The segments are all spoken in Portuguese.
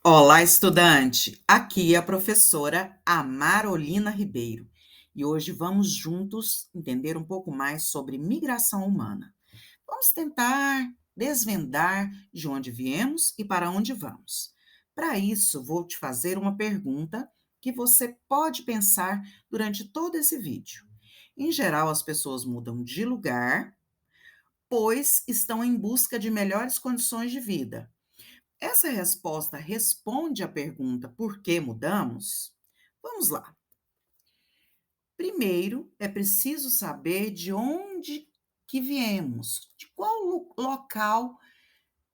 Olá, estudante! Aqui é a professora Amarolina Ribeiro e hoje vamos juntos entender um pouco mais sobre migração humana. Vamos tentar desvendar de onde viemos e para onde vamos. Para isso, vou te fazer uma pergunta que você pode pensar durante todo esse vídeo. Em geral, as pessoas mudam de lugar, pois estão em busca de melhores condições de vida. Essa resposta responde à pergunta por que mudamos? Vamos lá. Primeiro, é preciso saber de onde que viemos, de qual local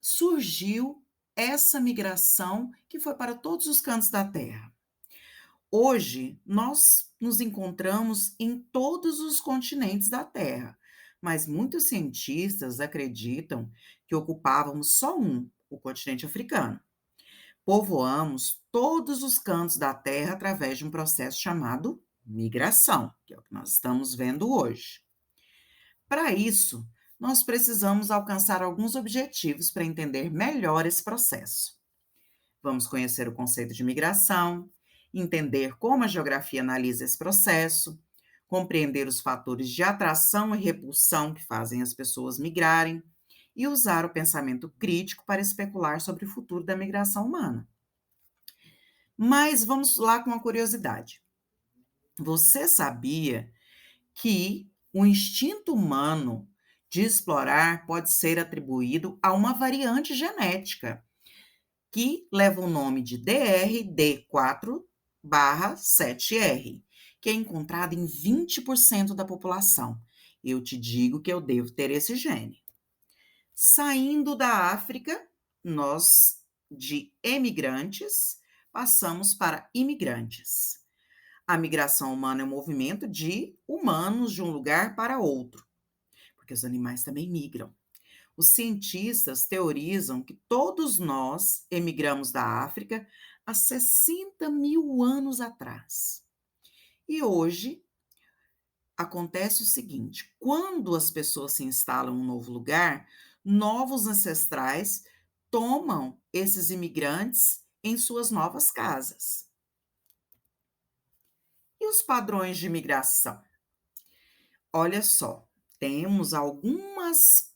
surgiu essa migração que foi para todos os cantos da Terra. Hoje, nós nos encontramos em todos os continentes da Terra, mas muitos cientistas acreditam que ocupávamos só um, o continente africano. Povoamos todos os cantos da Terra através de um processo chamado migração, que é o que nós estamos vendo hoje. Para isso, nós precisamos alcançar alguns objetivos para entender melhor esse processo. Vamos conhecer o conceito de migração, entender como a geografia analisa esse processo, compreender os fatores de atração e repulsão que fazem as pessoas migrarem e usar o pensamento crítico para especular sobre o futuro da migração humana. Mas vamos lá com uma curiosidade. Você sabia que o instinto humano de explorar pode ser atribuído a uma variante genética que leva o nome de DRD4/7R, que é encontrada em 20% da população. Eu te digo que eu devo ter esse gene. Saindo da África, nós de emigrantes passamos para imigrantes. A migração humana é um movimento de humanos de um lugar para outro, porque os animais também migram. Os cientistas teorizam que todos nós emigramos da África há 60 mil anos atrás. E hoje acontece o seguinte: quando as pessoas se instalam em um novo lugar, novos ancestrais tomam esses imigrantes em suas novas casas. E os padrões de migração? Olha só, temos algumas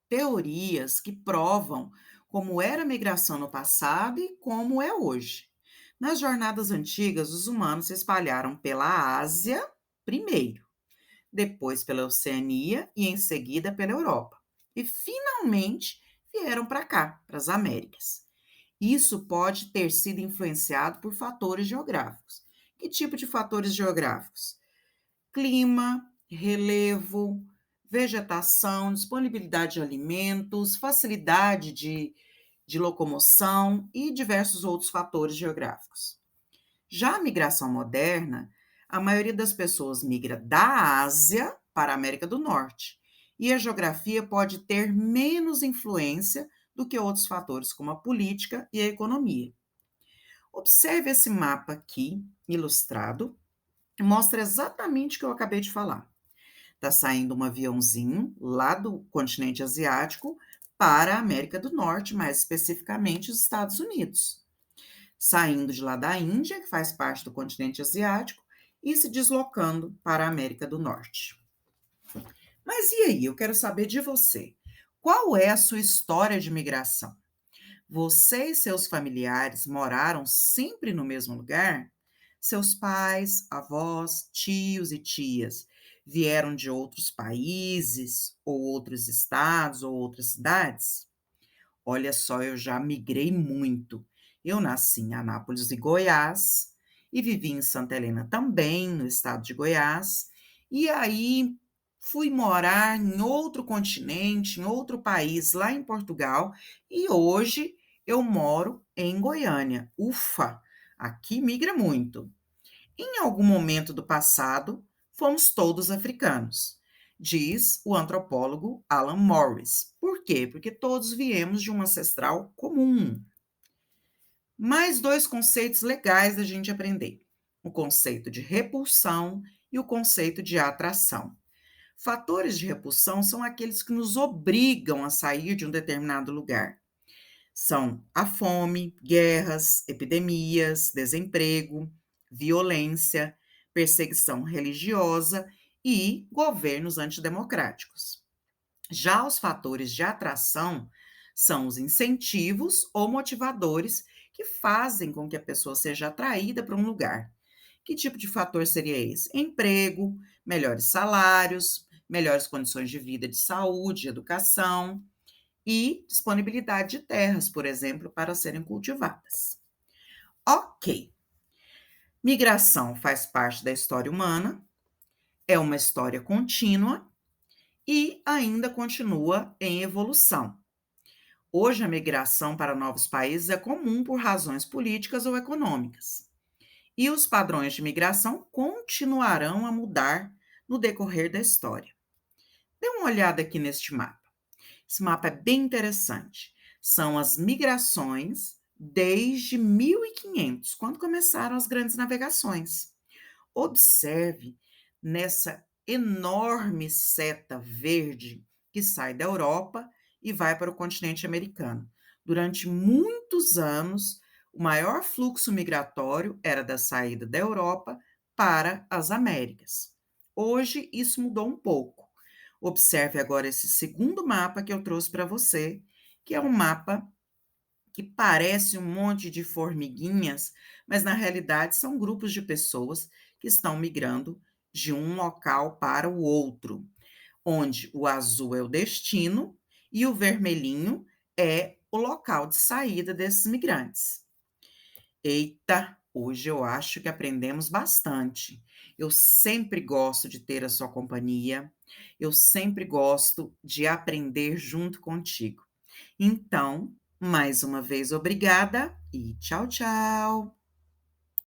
teorias que provam como era a migração no passado e como é hoje. Nas jornadas antigas, os humanos se espalharam pela Ásia primeiro, depois pela Oceania e em seguida pela Europa. E finalmente vieram para cá, para as Américas. Isso pode ter sido influenciado por fatores geográficos. Que tipo de fatores geográficos? Clima, relevo, vegetação, disponibilidade de alimentos, facilidade de locomoção e diversos outros fatores geográficos. Já a migração moderna, a maioria das pessoas migra da Ásia para a América do Norte, e a geografia pode ter menos influência do que outros fatores, como a política e a economia. Observe esse mapa aqui, ilustrado, que mostra exatamente o que eu acabei de falar. Está saindo um aviãozinho lá do continente asiático para a América do Norte, mais especificamente os Estados Unidos. Saindo de lá da Índia, que faz parte do continente asiático, e se deslocando para a América do Norte. Mas e aí? Eu quero saber de você. Qual é a sua história de migração? Você e seus familiares moraram sempre no mesmo lugar? Seus pais, avós, tios e tias vieram de outros países, ou outros estados, ou outras cidades? Olha só, eu já migrei muito. Eu nasci em Anápolis e Goiás, e vivi em Santa Helena também, no estado de Goiás, e aí fui morar em outro continente, em outro país, lá em Portugal, e hoje eu moro em Goiânia. Ufa, aqui migra muito. Em algum momento do passado, fomos todos africanos, diz o antropólogo Alan Morris. Por quê? Porque todos viemos de um ancestral comum. Mais dois conceitos legais da gente aprender: o conceito de repulsão e o conceito de atração. Fatores de repulsão são aqueles que nos obrigam a sair de um determinado lugar. São a fome, guerras, epidemias, desemprego, violência, perseguição religiosa e governos antidemocráticos. Já os fatores de atração são os incentivos ou motivadores que fazem com que a pessoa seja atraída para um lugar. Que tipo de fator seria esse? Emprego, melhores salários, melhores condições de vida, de saúde, educação e disponibilidade de terras, por exemplo, para serem cultivadas. Ok, migração faz parte da história humana, é uma história contínua e ainda continua em evolução. Hoje, a migração para novos países é comum por razões políticas ou econômicas. E os padrões de migração continuarão a mudar no decorrer da história. Dê uma olhada aqui neste mapa. Esse mapa é bem interessante. São as migrações desde 1500, quando começaram as grandes navegações. Observe nessa enorme seta verde que sai da Europa e vai para o continente americano. Durante muitos anos, o maior fluxo migratório era da saída da Europa para as Américas. Hoje, isso mudou um pouco. Observe agora esse segundo mapa que eu trouxe para você, que é um mapa que parece um monte de formiguinhas, mas na realidade são grupos de pessoas que estão migrando de um local para o outro, onde o azul é o destino e o vermelhinho é o local de saída desses migrantes. Eita, hoje eu acho que aprendemos bastante. Eu sempre gosto de ter a sua companhia, eu sempre gosto de aprender junto contigo. Então, mais uma vez, obrigada e tchau, tchau.